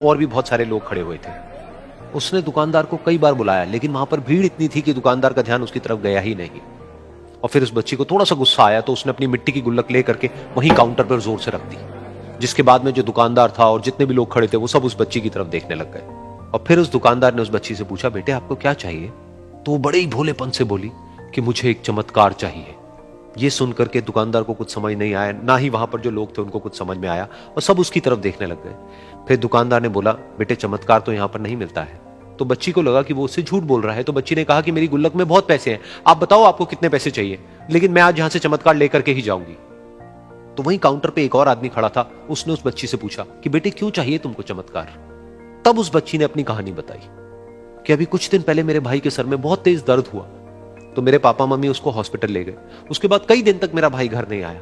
और भी बहुत सारे लोग खड़े हुए थे। उसने दुकानदार को कई बार बुलाया, लेकिन वहां पर भीड़ इतनी थी कि दुकानदार का ध्यान उसकी तरफ गया ही नहीं। और फिर उस बच्ची को थोड़ा सा गुस्सा आया तो उसने अपनी मिट्टी की गुल्लक ले करके वहीं काउंटर पर जोर से रख दी, जिसके बाद में जो दुकानदार था और जितने भी लोग खड़े थे वो सब उस बच्ची की तरफ देखने लग गए। और फिर उस दुकानदार ने उस बच्ची से पूछा, बेटे आपको क्या चाहिए? तो वो बड़े ही भोलेपन से बोली कि मुझे एक चमत्कार चाहिए। ये सुनकर के दुकानदार को कुछ समझ नहीं आया, ना ही वहां पर जो लोग थे उनको कुछ समझ में आया, और सब उसकी तरफ देखने लग गए। फिर दुकानदार ने बोला, बेटे चमत्कार तो यहां पर नहीं मिलता है। तो बच्ची को लगा कि वो उससे झूठ बोल रहा है, तो बच्ची ने कहा कि मेरी गुल्लक में बहुत पैसे हैं, आप बताओ आपको कितने पैसे चाहिए, लेकिन मैं आज यहां से चमत्कार लेकर के ही जाऊंगी। तो वहीं काउंटर पे एक और आदमी खड़ा था, उसने उस बच्ची से पूछा कि बेटे क्यों चाहिए तुमको चमत्कार? तब उस बच्ची ने अपनी कहानी बताई कि अभी कुछ दिन पहले मेरे भाई के सर में बहुत तेज दर्द हुआ, तो मेरे पापा मम्मी उसको हॉस्पिटल ले गए। उसके बाद कई दिन तक मेरा भाई घर नहीं आया।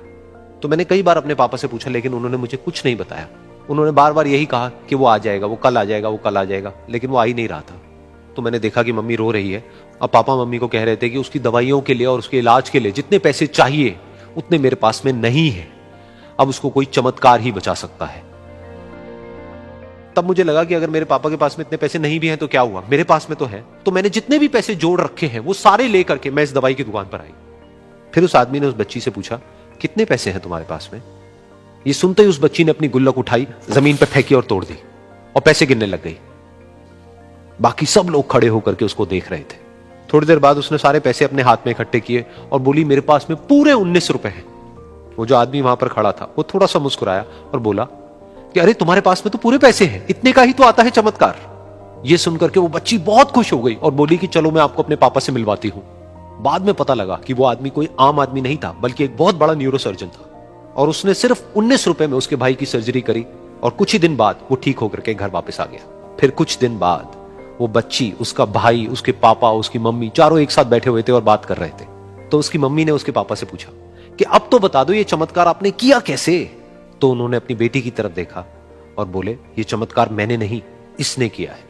तो मैंने कई बार अपने पापा से पूछा, लेकिन उन्होंने मुझे कुछ नहीं बताया। उन्होंने बार बार यही कहा कि वो आ जाएगा, वो कल आ जाएगा, वो कल आ जाएगा, लेकिन वो आ ही नहीं रहा था। तो मैंने देखा कि मम्मी रो रही है, और पापा मम्मी को कह रहे थे कि उसकी दवाइयों के लिए और उसके इलाज के लिए जितने पैसे चाहिए उतने मेरे पास में नहीं है, अब उसको कोई चमत्कार ही बचा सकता है। तब मुझे लगा कि अगर मेरे पापा के पास में इतने पैसे नहीं भी हैं तो क्या हुआ, मेरे पास में तो है। तो मैंने जितने भी पैसे जोड़ रखे हैं वो सारे लेकर के मैं इस दवाई की दुकान पर आई। फिर उस आदमी ने उस बच्ची से पूछा, कितने पैसे हैं तुम्हारे पास में? ये सुनते ही उस बच्ची ने अपनी गुल्लक उठाई, जमीन पर फेंकी और तोड़ दी, और पैसे गिनने लग गई। बाकी सब लोग खड़े होकर के उसको देख रहे थे। थोड़ी देर बाद उसने सारे पैसे अपने हाथ में इकट्ठे किए और बोली, मेरे पास में पूरे 19 रुपए हैं। वो जो आदमी वहां पर खड़ा था वो थोड़ा सा मुस्कुराया और बोला कि अरे तुम्हारे पास में तो पूरे पैसे हैं, इतने का ही तो आता है चमत्कार। ये सुनकर के वो बच्ची बहुत खुश हो गई और बोली कि चलो मैं आपको अपने पापा से मिलवाती हूं। बाद में पता लगा कि वो आदमी कोई आम आदमी नहीं था, बल्कि एक बहुत बड़ा न्यूरोसर्जन था, और उसने सिर्फ 19 रुपए में उसके भाई की सर्जरी करी, और कुछ ही दिन बाद वो ठीक होकर के घर वापस आ गया। फिर कुछ दिन बाद वो बच्ची, उसका भाई, उसके पापा, उसकी मम्मी, चारों एक साथ बैठे हुए थे और बात कर रहे थे। तो उसकी मम्मी ने उसके पापा से पूछा कि अब तो बता दो ये चमत्कार आपने किया कैसे? तो उन्होंने अपनी बेटी की तरफ देखा और बोले, ये चमत्कार मैंने नहीं, इसने किया है।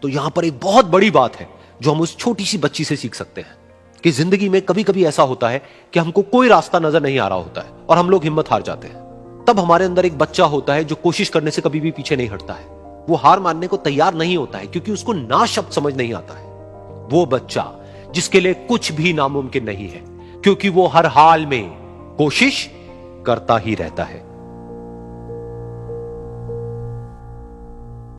तो यहां पर एक बहुत बड़ी बात है जो हम उस छोटी सी बच्ची से सीख सकते हैं कि जिंदगी में कभी कभी ऐसा होता है कि हमको कोई रास्ता नजर नहीं आ रहा होता है और हम लोग हिम्मत हार जाते हैं। तब हमारे अंदर एक बच्चा होता है जो कोशिश करने से कभी भी पीछे नहीं हटता है। वो हार मानने को तैयार नहीं होता है क्योंकि उसको ना शब्द समझ नहीं आता है। वो बच्चा जिसके लिए कुछ भी नामुमकिन नहीं है, क्योंकि वो हर हाल में कोशिश करता ही रहता है।